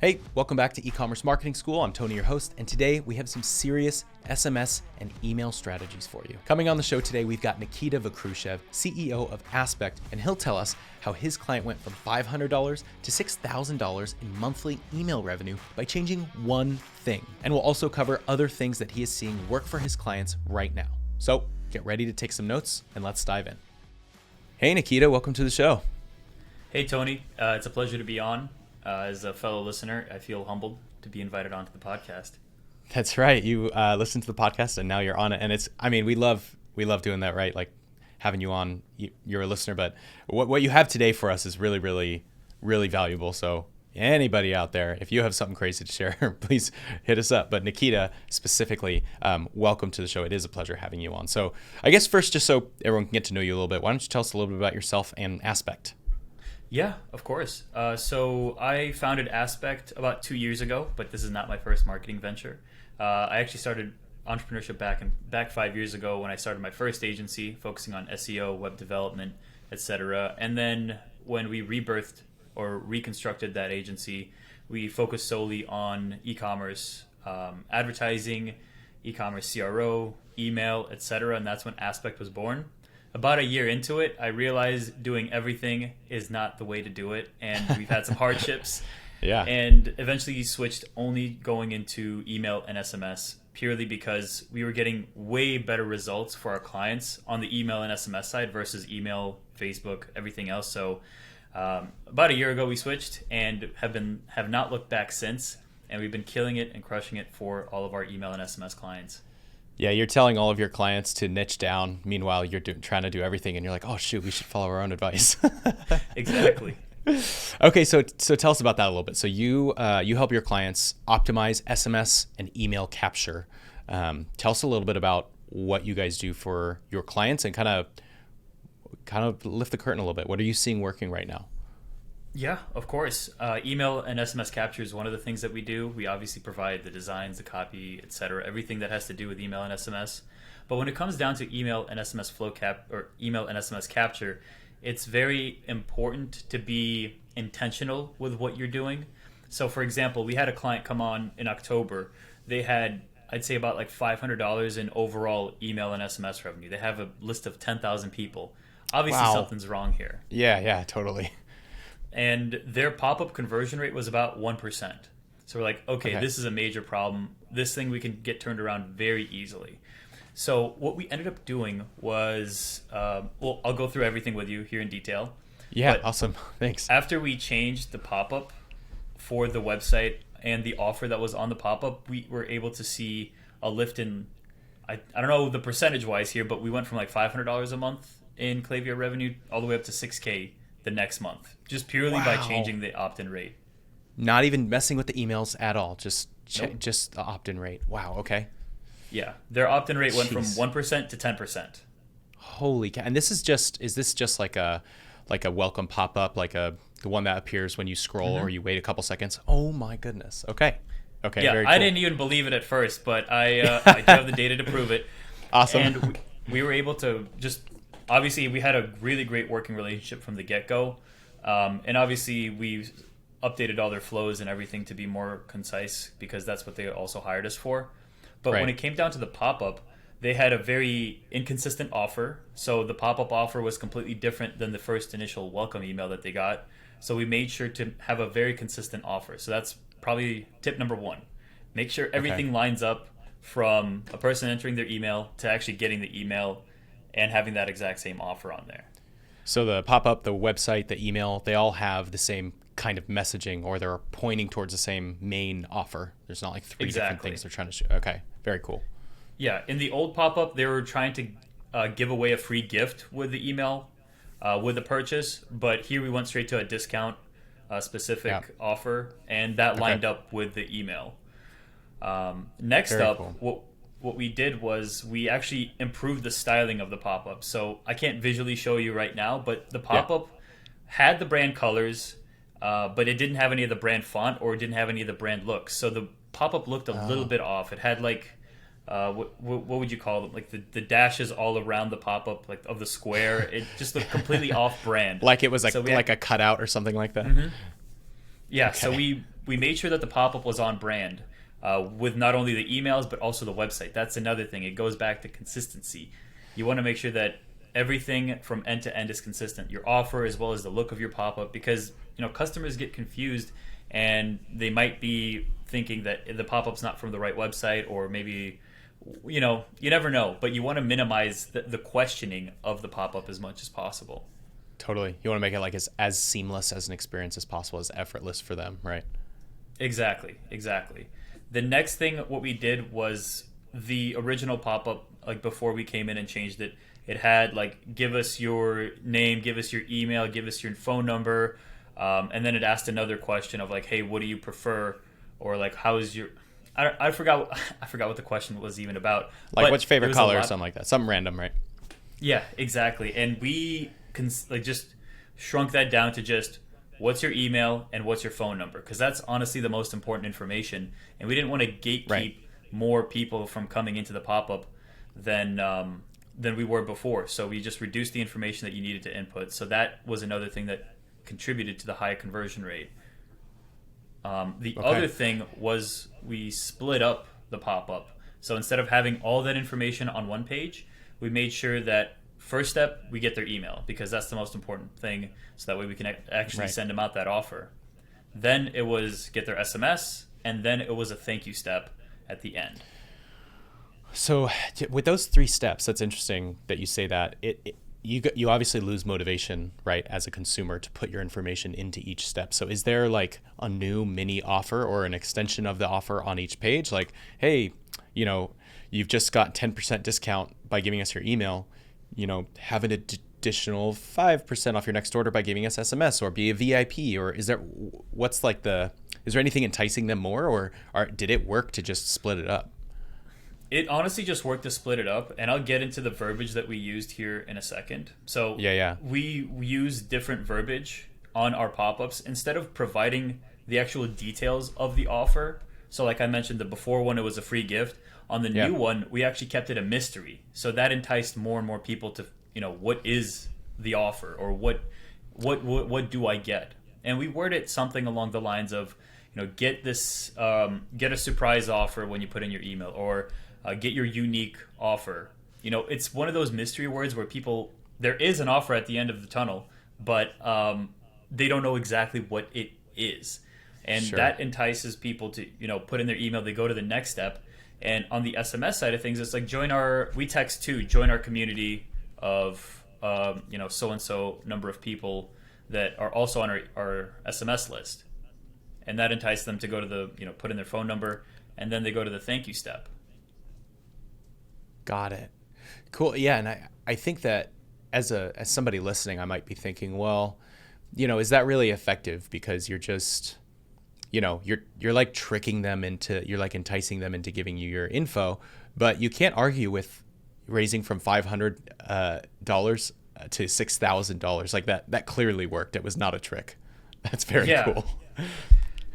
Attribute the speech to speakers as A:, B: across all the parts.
A: Hey, welcome back to E-commerce Marketing School. I'm Tony, your host, and today we have some serious SMS and email strategies for you. Coming on the show today, we've got Nikita Vakhrushev, CEO of Aspect, and he'll tell us how his client went from $500 to $6,000 in monthly email revenue by changing one thing. And we'll also cover other things that he is seeing work for his clients right now. So get ready to take some notes and let's dive in. Hey, Nikita, welcome to the show.
B: Hey, Tony. It's a pleasure to be on. As a fellow listener, I feel humbled to be invited onto the podcast.
A: That's right. You listened to the podcast and now you're on it. And we love doing that, right? Like having you on, you're a listener, but what you have today for us is really, really, really valuable. So anybody out there, if you have something crazy to share, please hit us up. But Nikita specifically, welcome to the show. It is a pleasure having you on. So I guess first, just so everyone can get to know you a little bit, why don't you tell us a little bit about yourself and Aspect?
B: Yeah, of course. So I founded Aspect about 2 years ago, but this is not my first marketing venture. I actually started entrepreneurship back 5 years ago when I started my first agency, focusing on SEO, web development, etc. And then when we rebirthed or reconstructed that agency, we focused solely on e-commerce, advertising, e-commerce CRO, email, etc. And that's when Aspect was born. About a year into it, I realized doing everything is not the way to do it, and we've had some hardships.
A: Yeah.
B: And eventually switched only going into email and SMS purely because we were getting way better results for our clients on the email and SMS side versus email, Facebook, everything else. So about a year ago we switched and have not looked back since, and we've been killing it and crushing it for all of our email and SMS clients.
A: Yeah, you're telling all of your clients to niche down. Meanwhile, you're trying to do everything, and you're like, "Oh shoot, we should follow our own advice."
B: Exactly.
A: Okay, so tell us about that a little bit. So you help your clients optimize SMS and email capture. Tell us a little bit about what you guys do for your clients, and kind of lift the curtain a little bit. What are you seeing working right now?
B: Yeah, of course. Email and SMS capture is one of the things that we do. We obviously provide the designs, the copy, etc., everything that has to do with email and SMS. But when it comes down to email and SMS email and SMS capture, it's very important to be intentional with what you're doing. So, for example, we had a client come on in October. They had, I'd say, about like $500 in overall email and SMS revenue. They have a list of 10,000 people. Obviously,
A: Wow.
B: Something's wrong here.
A: Yeah, totally.
B: And their pop-up conversion rate was about 1%. So we're like, okay, this is a major problem. This thing we can get turned around very easily. So what we ended up doing was, I'll go through everything with you here in detail.
A: Yeah,
B: But
A: awesome. Thanks.
B: after we changed the pop-up for the website and the offer that was on the pop-up, we were able to see a lift in, I don't know the percentage-wise here, but we went from like $500 a month in Klaviyo revenue all the way up to $6,000 the next month, just purely by changing the opt-in rate.
A: Not even messing with the emails at all. Just
B: Nope.
A: just the opt-in rate. Wow. Okay.
B: Yeah, their opt-in rate went from
A: Jeez.
B: 1% to 10%.
A: Holy cow! And is this just like a welcome pop-up, like the one that appears when you scroll or you wait a couple seconds? Oh my goodness. Okay.
B: Yeah,
A: very cool.
B: I didn't even believe it at first, but I do have the data to prove it.
A: Awesome.
B: And we were able to just, obviously we had a really great working relationship from the get-go. And obviously we've updated all their flows and everything to be more concise because that's what they also hired us for. But
A: Right.
B: when it came down to the pop-up, they had a very inconsistent offer. So the pop-up offer was completely different than the first initial welcome email that they got. So we made sure to have a very consistent offer. So that's probably tip number one. Make sure everything lines up from a person entering their email to actually getting the email and having that exact same offer on there.
A: So the pop-up, the website, the email, they all have the same kind of messaging, or they're pointing towards the same main offer. There's not like three different things they're trying to show. Okay, very cool.
B: Yeah, in the old pop-up, they were trying to give away a free gift with the email, with the purchase. But here we went straight to a discount specific offer, and that lined up with the email. Next
A: Very
B: up,
A: cool.
B: what we did was we actually improved the styling of the pop-up. So I can't visually show you right now, but the pop-up had the brand colors, but it didn't have any of the brand font or it didn't have any of the brand looks. So the pop-up looked a little bit off. It had like, what would you call them? Like the dashes all around the pop-up, like of the square. It just looked completely off-brand.
A: Like it was like a cutout or something like that.
B: Yeah, so
A: Okay.
B: we made sure that the pop-up was on brand, with not only the emails but also the website. That's another thing. It goes back to consistency. You want to make sure that everything from end to end is consistent. Your offer as well as the look of your pop-up, because customers get confused and they might be thinking that the pop-up's not from the right website, or maybe you never know. But you want to minimize the questioning of the pop-up as much as possible.
A: Totally. You want to make it like as seamless as an experience as possible, as effortless for them, right?
B: Exactly, exactly. The next thing, what we did was the original pop up, like before we came in and changed it, it had like, give us your name, give us your email, give us your phone number. And then it asked another question of like, hey, what do you prefer? Or like, how is your. I forgot I forgot what the question was even about.
A: Like,
B: But
A: what's your
B: there
A: favorite
B: was a
A: color or
B: lot.
A: something like that. Something random, right?
B: Yeah, exactly. And we like just shrunk that down to just what's your email and what's your phone number, because that's honestly the most important information. And we didn't want to gatekeep
A: Right.
B: more people from coming into the pop up than than we were before. So we just reduced the information that you needed to input. So that was another thing that contributed to the high conversion rate. The
A: Okay.
B: other thing was we split up the pop up. So instead of having all that information on one page, we made sure that first step, we get their email, because that's the most important thing. So that way we can actually
A: Right.
B: send them out that offer. Then it was get their SMS, and then it was a thank you step at the end.
A: So with those three steps, that's interesting that you say that. You obviously lose motivation, right, as a consumer to put your information into each step. So is there like a new mini offer or an extension of the offer on each page? Like, hey, you've just got 10% discount by giving us your email, have an additional 5% off your next order by giving us SMS, or be a VIP, or is there anything enticing them more, or did it work to just split it up?
B: It honestly just worked to split it up, and I'll get into the verbiage that we used here in a second. So
A: Yeah.
B: we use different verbiage on our pop-ups instead of providing the actual details of the offer. So like I mentioned, the before one, it was a free gift. On the
A: Yeah.
B: new one, we actually kept it a mystery. So that enticed more and more people to, what is the offer, or what do I get? And we word it something along the lines of, get this, get a surprise offer when you put in your email, or get your unique offer. It's one of those mystery words where there is an offer at the end of the tunnel, but they don't know exactly what it is. And
A: Sure.
B: that entices people to, put in their email, they go to the next step. And on the SMS side of things, it's like we text to join our community of, so-and-so number of people that are also on our SMS list. And that entices them to go to put in their phone number, and then they go to the thank you step.
A: Got it. Cool. Yeah, and I think that as somebody listening, I might be thinking, well, is that really effective? Because you're just, you're like tricking them you're like enticing them into giving you your info, but you can't argue with raising from $500 to $6,000. Like that clearly worked. It was not a trick. That's very
B: Yeah.
A: cool.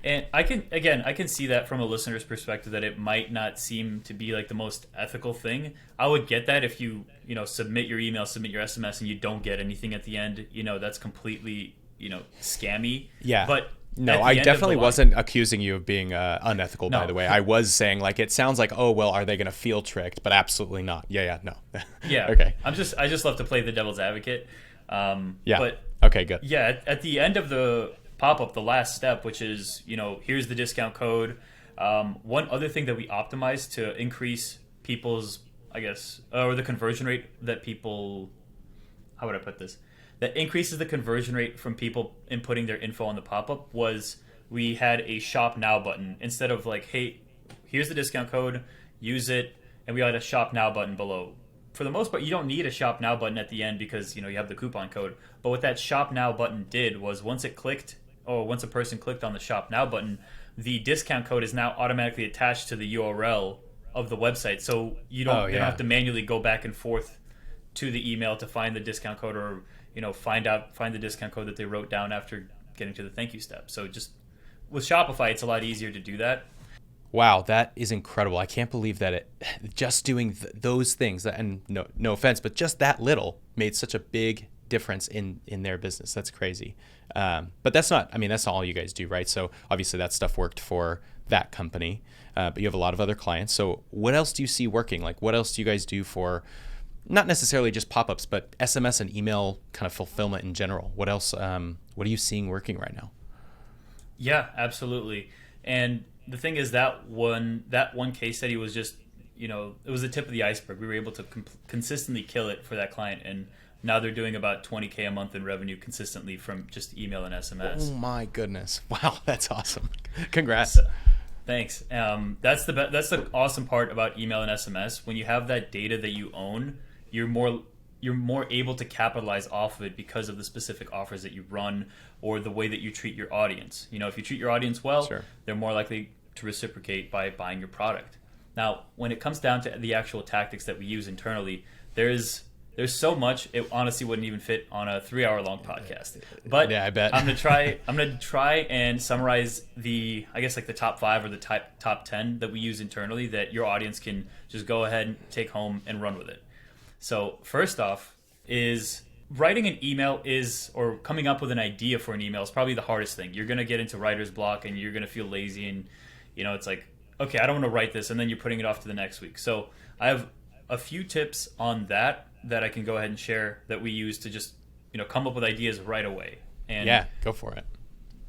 B: And I can see that from a listener's perspective, that it might not seem to be like the most ethical thing. I would get that if you submit your email, submit your SMS, and you don't get anything at the end. That's completely scammy.
A: Yeah.
B: But
A: No,
B: at the
A: I
B: end of
A: definitely
B: the line-
A: wasn't accusing you of being unethical, by
B: No.
A: the way. I was saying, like, it sounds like, oh, well, are they going to feel tricked? But absolutely not. Yeah, no.
B: Yeah.
A: Okay.
B: I just love to play the devil's advocate.
A: Yeah.
B: But
A: Okay, good.
B: yeah, at the end of the pop-up, the last step, which is, here's the discount code. One other thing that we optimized to increase people's, I guess, or the conversion rate that people, how would I put this? That increases the conversion rate from people inputting their info on the pop-up, was we had a shop now button. Instead of like, hey, here's the discount code, use it, and we had a shop now button below. For the most part, you don't need a shop now button at the end, because you have the coupon code. But what that shop now button did was, once a person clicked on the shop now button, the discount code is now automatically attached to the URL of the website. So you don't have to manually go back and forth to the email to find the discount code, or find the discount code that they wrote down after getting to the thank you step. So just with Shopify, it's a lot easier to do that.
A: Wow, that is incredible. I can't believe that just doing those things, and no offense, but just that little made such a big difference in their business. That's crazy. But that's not all you guys do, right? So obviously that stuff worked for that company, but you have a lot of other clients. So what else do you see working? Like, what else do you guys do for not necessarily just pop-ups, but SMS and email kind of fulfillment in general? What else, what are you seeing working right now?
B: Yeah, absolutely. And the thing is that one case study was just, it was the tip of the iceberg. We were able to consistently kill it for that client, and now they're doing about $20K a month in revenue consistently from just email and SMS.
A: Oh my goodness! Wow, that's awesome. Congrats.
B: So, thanks. That's the awesome part about email and SMS. When you have that data that you own, you're more able to capitalize off of it because of the specific offers that you run or the way that you treat your audience. If you treat your audience well,
A: Sure.
B: They're more likely to reciprocate by buying your product. Now, when it comes down to the actual tactics that we use internally, there's so much, it honestly wouldn't even fit on a 3-hour-long podcast. But
A: yeah, I bet.
B: I'm gonna try and summarize the top 5 or the top 10 that we use internally that your audience can just go ahead and take home and run with it. So first off is writing an email or coming up with an idea for an email is probably the hardest thing. You're going to get into writer's block and you're going to feel lazy and, it's like, okay, I don't want to write this, and then you're putting it off to the next week. So I have a few tips on that I can go ahead and share that we use to just, come up with ideas right away. And
A: yeah, go for it.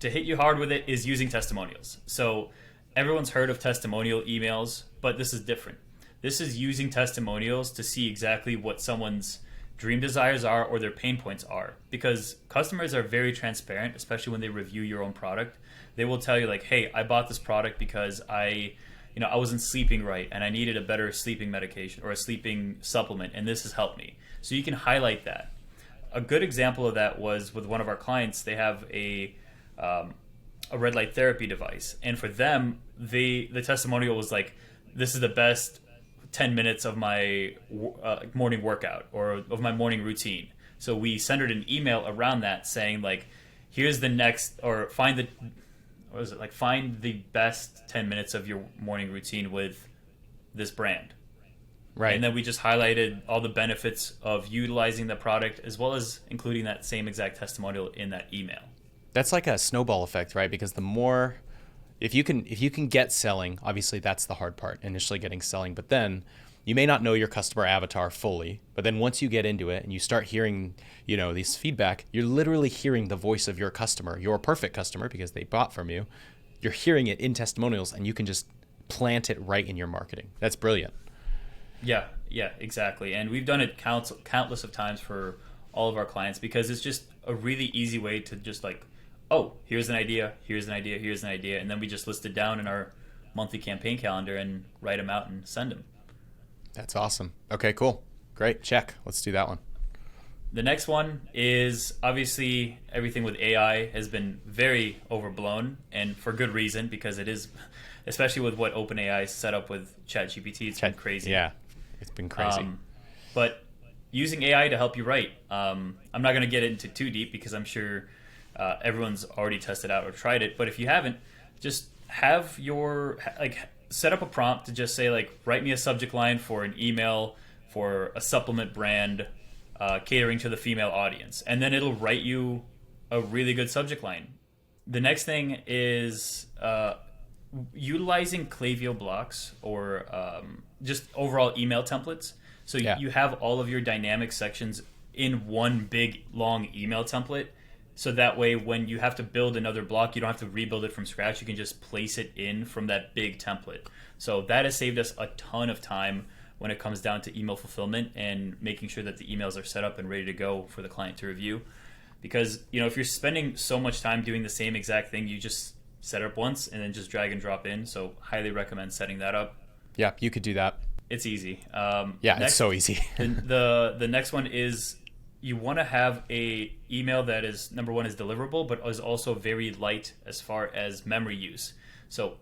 B: To hit you hard with it is using testimonials. So everyone's heard of testimonial emails, but this is different. This is using testimonials to see exactly what someone's dream desires are or their pain points are, because customers are very transparent, especially when they review your own product. They will tell you like, hey, I bought this product because I wasn't sleeping right and I needed a better sleeping medication or a sleeping supplement, and this has helped me. So you can highlight that. A good example of that was with one of our clients. They have a red light therapy device, and for them, the testimonial was like, this is the best 10 minutes of my morning workout or of my morning routine. So we centered an email around that saying like, here's the next, or find the best 10 minutes of your morning routine with this brand.
A: Right.
B: And then we just highlighted all the benefits of utilizing the product as well as including that same exact testimonial in that email.
A: That's like a snowball effect, right? Because the more, if you can get selling, obviously that's the hard part, initially getting selling, but then you may not know your customer avatar fully, but then once you get into it and you start hearing, these feedback, you're literally hearing the voice of your customer, your perfect customer, because they bought from you. You're hearing it in testimonials, and you can just plant it right in your marketing. That's brilliant.
B: Yeah, exactly. And we've done it countless of times for all of our clients because it's just a really easy way to just like, oh, here's an idea, and then we just list it down in our monthly campaign calendar and write them out and send them.
A: That's awesome. Okay, cool. Great. Check. Let's do that one.
B: The next one is obviously everything with AI has been very overblown, and for good reason, because it is, especially with what OpenAI set up with ChatGPT, it's been crazy.
A: Yeah, it's been crazy.
B: But using AI to help you write, I'm not going to get into too deep because I'm sure everyone's already tested out or tried it. But if you haven't, just have set up a prompt to just say like, write me a subject line for an email for a supplement brand catering to the female audience, and then it'll write you a really good subject line. The next thing is utilizing Klaviyo blocks or just overall email templates. So you have all of your dynamic sections in one big long email template. So that way, when you have to build another block, you don't have to rebuild it from scratch. You can just place it in from that big template. So that has saved us a ton of time when it comes down to email fulfillment and making sure that the emails are set up and ready to go for the client to review. Because, if you're spending so much time doing the same exact thing, you just set it up once and then just drag and drop in. So highly recommend setting that up.
A: Yeah, you could do that.
B: It's easy.
A: It's so easy.
B: the next one is you want to have a email that is, number one, is deliverable, but is also very light as far as memory use. So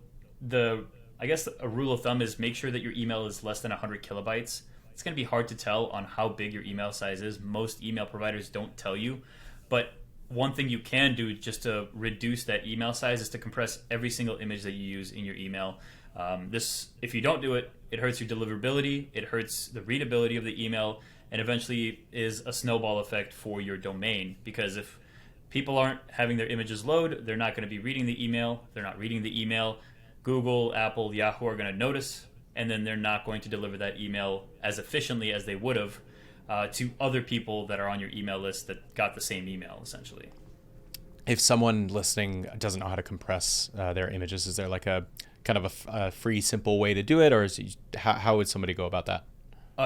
B: I guess a rule of thumb is make sure that your email is less than 100 kilobytes. It's going to be hard to tell on how big your email size is. Most email providers don't tell you. But one thing you can do just to reduce that email size is to compress every single image that you use in your email. If you don't do it, it hurts your deliverability, it hurts the readability of the email, and eventually is a snowball effect for your domain, because if people aren't having their images load, they're not going to be reading the email. They're not reading the email. Google, Apple, Yahoo are going to notice, and then they're not going to deliver that email as efficiently as they would have to other people that are on your email list that got the same email, essentially.
A: If someone listening doesn't know how to compress their images, is there like a kind of a free, simple way to do it, or how would somebody go about that?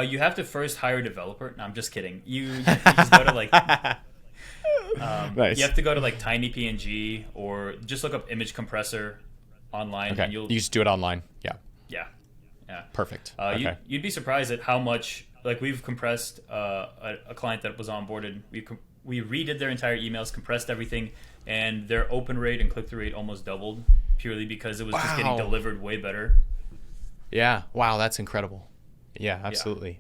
B: You have to first hire a developer. No, I'm just kidding. You just go to like
A: nice.
B: You have to go to like TinyPNG, or just look up image compressor online.
A: Okay.
B: And you
A: just do it online. Yeah. Perfect. Okay.
B: You'd be surprised at how much, like, we've compressed a client that was onboarded. We redid their entire emails, compressed everything, and their open rate and click-through rate almost doubled, purely because it was just getting delivered way better.
A: Yeah. Wow, that's incredible. Yeah, absolutely.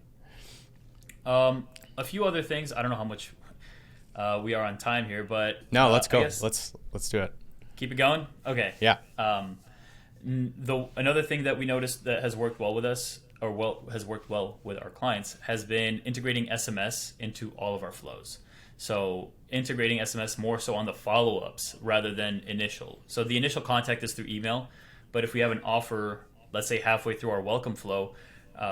B: Yeah. A few other things. I don't know how much we are on time here, but
A: no, let's go. Let's do it.
B: Keep it going. Okay.
A: Yeah.
B: Another thing that we noticed that has worked well with us, has worked well with our clients, has been integrating SMS into all of our flows. So integrating SMS more so on the follow-ups rather than initial. So the initial contact is through email, but if we have an offer, let's say halfway through our welcome flow,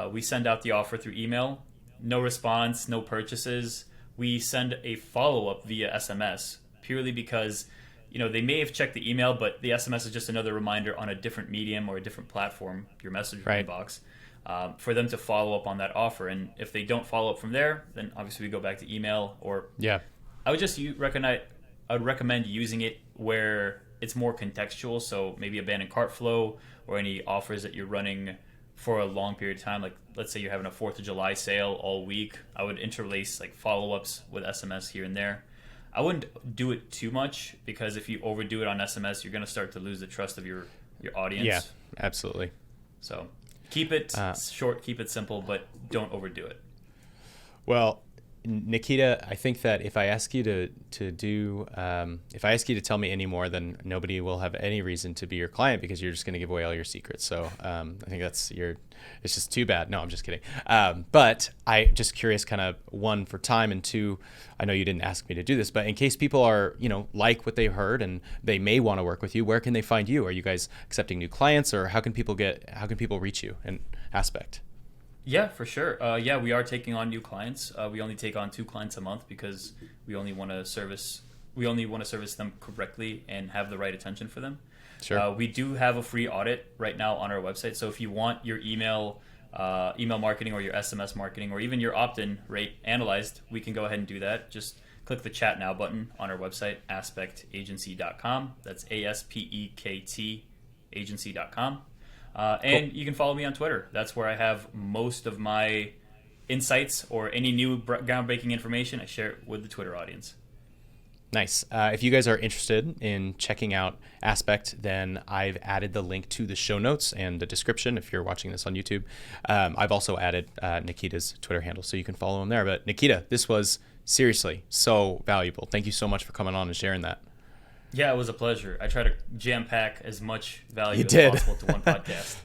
B: we send out the offer through email, no response, no purchases. We send a follow-up via SMS, purely because they may have checked the email, but the SMS is just another reminder on a different medium or a different platform, your message inbox, for them to follow up on that offer. And if they don't follow up from there, then obviously we go back to email. Or I would just recommend using it where it's more contextual. So maybe abandoned cart flow, or any offers that you're running for a long period of time. Like, let's say you're having a 4th of July sale all week. I would interlace like follow-ups with SMS here and there. I wouldn't do it too much, because if you overdo it on SMS, you're going to start to lose the trust of your audience.
A: Yeah, absolutely.
B: So keep it short, keep it simple, but don't overdo it.
A: Well, Nikita, I think that if I ask you if I ask you to tell me any more, then nobody will have any reason to be your client, because you're just going to give away all your secrets. So I think it's just too bad. No, I'm just kidding. But I just curious, kind of, one, for time, and two, I know you didn't ask me to do this, but in case people are, like what they heard and they may want to work with you, where can they find you? Are you guys accepting new clients, or how can people reach you in Aspect?
B: Yeah, for sure. We are taking on new clients. We only take on 2 clients a month, because we only want to service them correctly and have the right attention for them.
A: Sure.
B: We do have a free audit right now on our website. So if you want your email marketing, or your SMS marketing, or even your opt-in rate analyzed, we can go ahead and do that. Just click the chat now button on our website, aspectagency.com. That's ASPEKT agency.com. And you can follow me on Twitter. That's where I have most of my insights, or any new groundbreaking information. I share it with the Twitter audience.
A: Nice. If you guys are interested in checking out Aspect, then I've added the link to the show notes and the description if you're watching this on YouTube. I've also added Nikita's Twitter handle, so you can follow him there. But Nikita, this was seriously so valuable. Thank you so much for coming on and sharing that.
B: Yeah, it was a pleasure. I try to jam-pack as much value as possible to one podcast.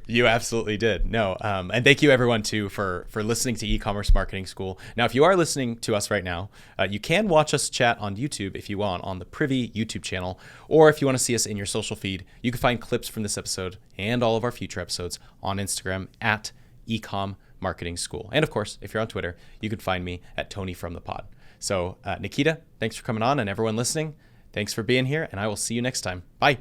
A: You absolutely did. No, and thank you everyone too for listening to E-commerce Marketing School. Now, if you are listening to us right now, you can watch us chat on YouTube if you want, on the Privy YouTube channel, or if you want to see us in your social feed, you can find clips from this episode and all of our future episodes on Instagram at Ecom Marketing School. And of course, if you're on Twitter, you can find me at Tony from the Pod. So Nikita, thanks for coming on, and everyone listening, thanks for being here, and I will see you next time. Bye.